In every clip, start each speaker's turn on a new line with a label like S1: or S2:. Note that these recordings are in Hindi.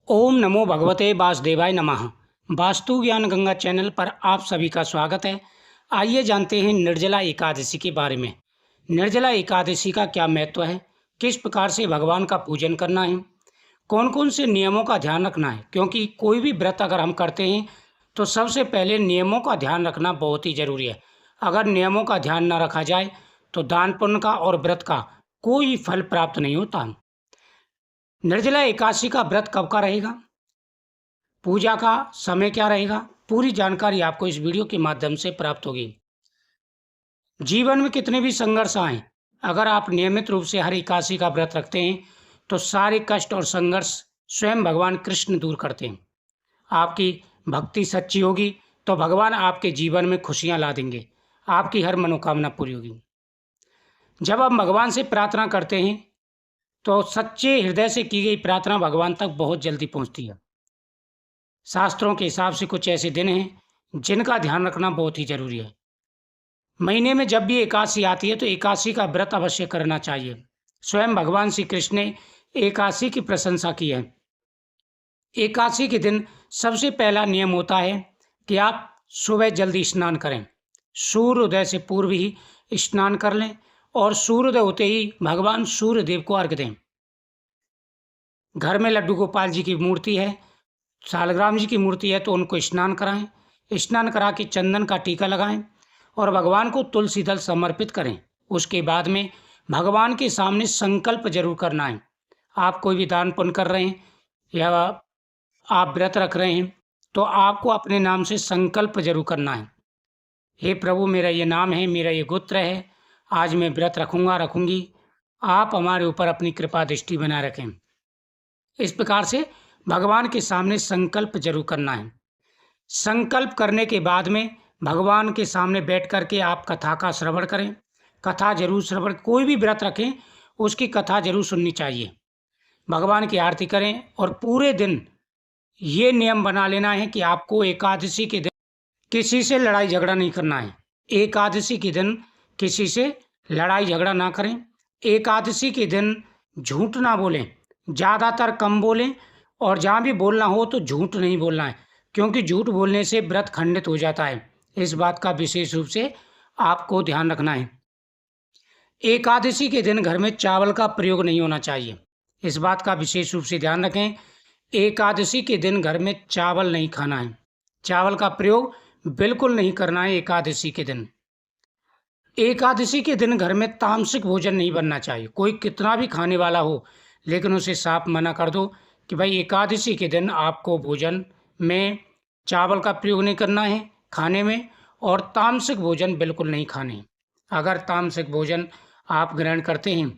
S1: ओम नमो भगवते वासुदेवाय नमः। वास्तु ज्ञान गंगा चैनल पर आप सभी का स्वागत है। आइए जानते हैं निर्जला एकादशी के बारे में। निर्जला एकादशी का क्या महत्व है, किस प्रकार से भगवान का पूजन करना है, कौन कौन से नियमों का ध्यान रखना है। क्योंकि कोई भी व्रत अगर हम करते हैं तो सबसे पहले नियमों का ध्यान रखना बहुत ही जरूरी है। अगर नियमों का ध्यान न रखा जाए तो दान पुण्य का और व्रत का कोई फल प्राप्त नहीं होता। निर्जला एकादशी का व्रत कब का रहेगा, पूजा का समय क्या रहेगा, पूरी जानकारी आपको इस वीडियो के माध्यम से प्राप्त होगी। जीवन में कितने भी संघर्ष आए, अगर आप नियमित रूप से हर एकादशी का व्रत रखते हैं तो सारे कष्ट और संघर्ष स्वयं भगवान कृष्ण दूर करते हैं। आपकी भक्ति सच्ची होगी तो भगवान आपके जीवन में खुशियां ला देंगे, आपकी हर मनोकामना पूरी होगी। जब आप भगवान से प्रार्थना करते हैं तो सच्चे हृदय से की गई प्रार्थना भगवान तक बहुत जल्दी पहुंचती है। शास्त्रों के हिसाब से कुछ ऐसे दिन हैं जिनका ध्यान रखना बहुत ही जरूरी है। महीने में जब भी एकादशी आती है तो एकादशी का व्रत अवश्य करना चाहिए। स्वयं भगवान श्री कृष्ण ने एकादशी की प्रशंसा की है। एकादशी के दिन सबसे पहला नियम होता है कि आप सुबह जल्दी स्नान करें, सूर्योदय से पूर्व ही स्नान कर लें और सूर्योदय होते ही भगवान सूर्य देव को अर्घ्य दें। घर में लड्डू गोपाल जी की मूर्ति है, सालग्राम जी की मूर्ति है तो उनको स्नान कराएं, स्नान करा के चंदन का टीका लगाएं और भगवान को तुलसी दल समर्पित करें। उसके बाद में भगवान के सामने संकल्प जरूर करना है। आप कोई भी दान पुण्य कर रहे हैं या आप व्रत रख रहे हैं तो आपको अपने नाम से संकल्प जरूर करना है। हे प्रभु, मेरा ये नाम है, मेरा ये गोत्र है, आज मैं व्रत रखूंगी, आप हमारे ऊपर अपनी कृपा दृष्टि बनाए रखें। इस प्रकार से भगवान के सामने संकल्प जरूर करना है। संकल्प करने के बाद में भगवान के सामने बैठ करके आप कथा का श्रवण करें। कथा जरूर श्रवण, कोई भी व्रत रखें उसकी कथा जरूर सुननी चाहिए। भगवान की आरती करें और पूरे दिन ये नियम बना लेना है कि आपको एकादशी के दिन किसी से लड़ाई झगड़ा नहीं करना है। एकादशी के दिन किसी से लड़ाई झगड़ा ना करें। एकादशी के दिन झूठ ना बोलें, ज़्यादातर कम बोलें और जहाँ भी बोलना हो तो झूठ नहीं बोलना है, क्योंकि झूठ बोलने से व्रत खंडित हो जाता है। इस बात का विशेष रूप से आपको ध्यान रखना है। एकादशी के दिन घर में चावल का प्रयोग नहीं होना चाहिए, इस बात का विशेष रूप से ध्यान रखें। एकादशी के दिन घर में चावल नहीं खाना है, चावल का प्रयोग बिल्कुल नहीं करना है एकादशी के दिन। एकादशी के दिन घर में तामसिक भोजन नहीं बनना चाहिए। कोई कितना भी खाने वाला हो लेकिन उसे साफ मना कर दो कि भाई एकादशी के दिन आपको भोजन में चावल का प्रयोग नहीं करना है खाने में, और तामसिक भोजन बिल्कुल नहीं खाने। अगर तामसिक भोजन आप ग्रहण करते हैं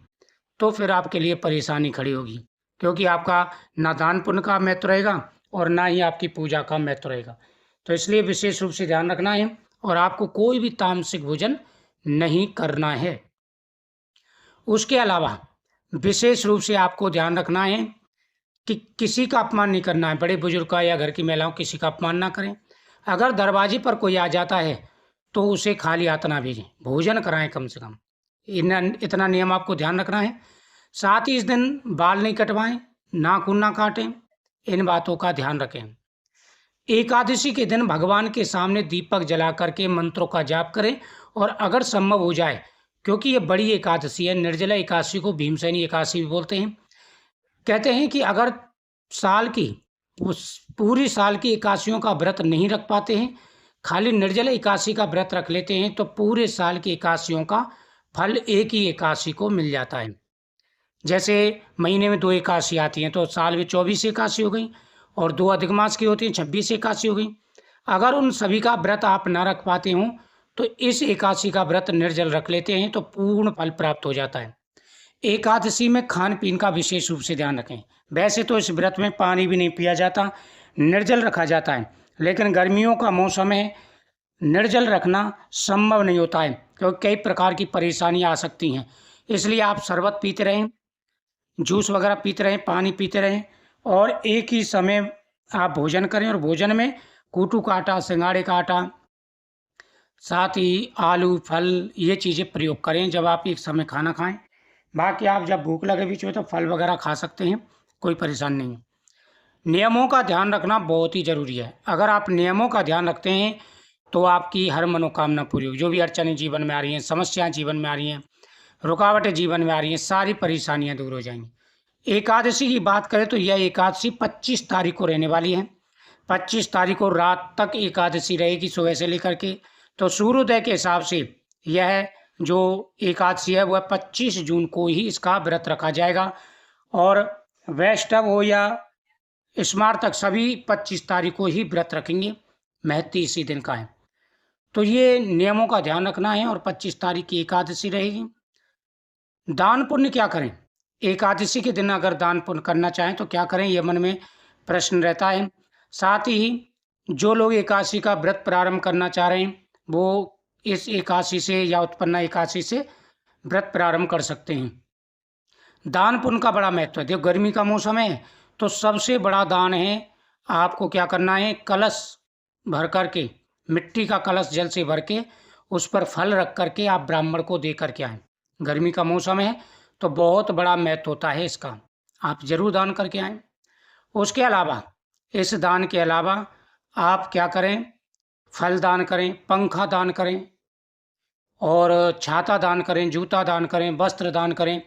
S1: तो फिर आपके लिए परेशानी खड़ी होगी, क्योंकि आपका ना दान पुण्य का महत्व रहेगा और ना ही आपकी पूजा का महत्व रहेगा। तो इसलिए विशेष रूप से ध्यान रखना है और आपको कोई भी तामसिक भोजन नहीं करना है। उसके अलावा विशेष रूप से आपको ध्यान रखना है कि किसी का अपमान नहीं करना है। बड़े बुजुर्ग का या घर की महिलाओं किसी का अपमान ना करें। अगर दरवाजे पर कोई आ जाता है तो उसे खाली हाथ ना भेजें, भोजन कराएं कम से कम। इतना नियम आपको ध्यान रखना है। साथ ही इस दिन बाल नहीं कटवाएं, नाखून ना काटें, इन बातों का ध्यान रखें। एकादशी के दिन भगवान के सामने दीपक जला करके मंत्रों का जाप करें और अगर संभव हो जाए, क्योंकि ये बड़ी एकादशी है, निर्जला एकादशी को भीमसेनी एकादशी भी बोलते हैं। कहते हैं कि अगर साल की पूरी साल की एकादशियों का व्रत नहीं रख पाते हैं, खाली निर्जला एकादशी का व्रत रख लेते हैं तो पूरे साल की एकादशियों का फल एक ही एकादशी को मिल जाता है। जैसे महीने में 2 एकादशी आती हैं तो साल में 24 एकादशी हो गई और 2 अधिक मास की होती हैं 26 एकादशी हो गई। अगर उन सभी का व्रत आप ना रख पाते हों तो इस एकादशी का व्रत निर्जल रख लेते हैं तो पूर्ण फल प्राप्त हो जाता है। एकादशी में खान पीन का विशेष रूप से ध्यान रखें। वैसे तो इस व्रत में पानी भी नहीं पिया जाता, निर्जल रखा जाता है, लेकिन गर्मियों का मौसम है, निर्जल रखना संभव नहीं होता है क्योंकि कई प्रकार की परेशानियां आ सकती हैं। इसलिए आप शरबत पीते रहें, जूस वगैरह पीते रहें, पानी पीते रहें और एक ही समय आप भोजन करें और भोजन में कूटू का आटा, सिंगाड़े का आटा, साथ ही आलू, फल, ये चीज़ें प्रयोग करें जब आप एक समय खाना खाएं। बाकी आप जब भूख लगे बीच में तो फल वगैरह खा सकते हैं, कोई परेशानी नहीं है। नियमों का ध्यान रखना बहुत ही ज़रूरी है। अगर आप नियमों का ध्यान रखते हैं तो आपकी हर मनोकामना पूरी होगी। जो भी अड़चनें जीवन में आ रही हैं, समस्याएं जीवन में आ रही हैं, रुकावटें जीवन में आ रही हैं, सारी परेशानियां दूर हो जाएंगी। एकादशी की बात करें तो यह एकादशी 25 तारीख को रहने वाली है। 25 तारीख को रात तक एकादशी रहेगी, सुबह से लेकर के। तो सूर्योदय के हिसाब से यह जो एकादशी है वह 25 जून को ही इसका व्रत रखा जाएगा। और वैष्णव हो या स्मार्त तक सभी 25 तारीख को ही व्रत रखेंगे। महत्व इसी दिन का है। तो ये नियमों का ध्यान रखना है। और 25 तारीख की एकादशी रहेगी। दान पुण्य क्या करें? एकादशी के दिन अगर दान पुण्य करना चाहें तो क्या करें, ये मन में प्रश्न रहता है। साथ ही जो लोग एकादशी का व्रत प्रारंभ करना चाह रहे हैं वो इस एकादशी से या उत्पन्ना एकादशी से व्रत प्रारंभ कर सकते हैं। दान पुण्य का बड़ा महत्व है। देखो, गर्मी का मौसम है तो सबसे बड़ा दान है, आपको क्या करना है, कलश भर करके, मिट्टी का कलश जल से भर के उस पर फल रख करके आप ब्राह्मण को दे करके आएँ। गर्मी का मौसम है तो बहुत बड़ा महत्व होता है इसका, आप जरूर दान करके आएँ। उसके अलावा, इस दान के अलावा आप क्या करें, फल दान करें, पंखा दान करें, और छाता दान करें, जूता दान करें, वस्त्र दान करें।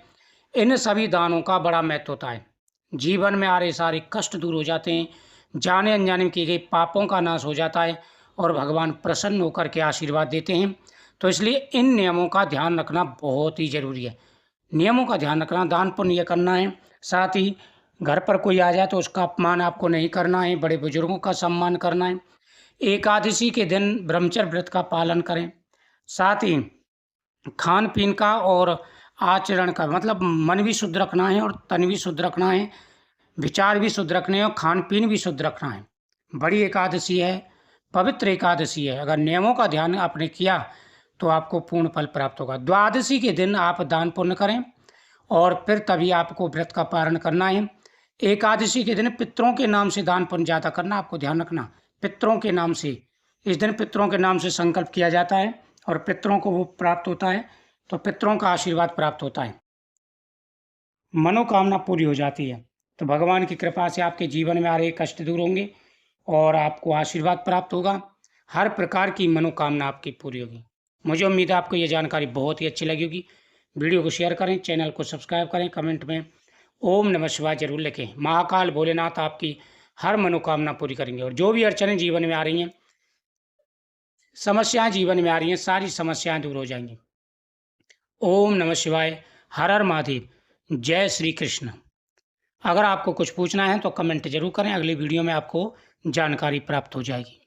S1: इन सभी दानों का बड़ा महत्व होता है। जीवन में आ रहे सारे कष्ट दूर हो जाते हैं, जाने अनजाने में किए गए पापों का नाश हो जाता है और भगवान प्रसन्न होकर के आशीर्वाद देते हैं। तो इसलिए इन नियमों का ध्यान रखना बहुत ही जरूरी है। नियमों का ध्यान रखना, दान पुण्य करना है। साथ ही घर पर कोई आ जाए तो उसका अपमान आपको नहीं करना है, बड़े बुजुर्गों का सम्मान करना है। एकादशी के दिन ब्रह्मचर्य व्रत का पालन करें। साथ ही खान पीन का और आचरण का, मतलब मन भी शुद्ध रखना है और तन भी शुद्ध रखना है, विचार भी शुद्ध रखने हैं और खान पीन भी शुद्ध रखना है। बड़ी एकादशी है, पवित्र एकादशी है। अगर नियमों का ध्यान आपने किया तो आपको पूर्ण फल प्राप्त होगा। द्वादशी के दिन आप दान पुण्य करें और फिर तभी आपको व्रत का पारण करना है। एकादशी के दिन पितरों के नाम से दान पुण्य ज़्यादा करना, आपको ध्यान रखना। पितरों के नाम से, इस दिन पितरों के नाम से संकल्प किया जाता है और पितरों को वो प्राप्त होता है, तो पितरों का आशीर्वाद प्राप्त होता है, मनोकामना पूरी हो जाती है। तो भगवान की कृपा से आपके जीवन में आ रहे कष्ट दूर होंगे और आपको आशीर्वाद प्राप्त होगा। हर प्रकार की मनोकामना आपकी पूरी होगी। मुझे उम्मीद है आपको ये जानकारी बहुत ही अच्छी लगी होगी। वीडियो को शेयर करें, चैनल को सब्सक्राइब करें, कमेंट में ओम नमः शिवाय जरूर लिखें। महाकाल भोलेनाथ आपकी हर मनोकामना पूरी करेंगे। और जो भी अड़चनें जीवन में आ रही हैं, समस्याएं जीवन में आ रही हैं, सारी समस्याएं दूर हो जाएंगी। ओम नमः शिवाय, हर हर महादेव, जय श्री कृष्ण। अगर आपको कुछ पूछना है तो कमेंट जरूर करें, अगली वीडियो में आपको जानकारी प्राप्त हो जाएगी।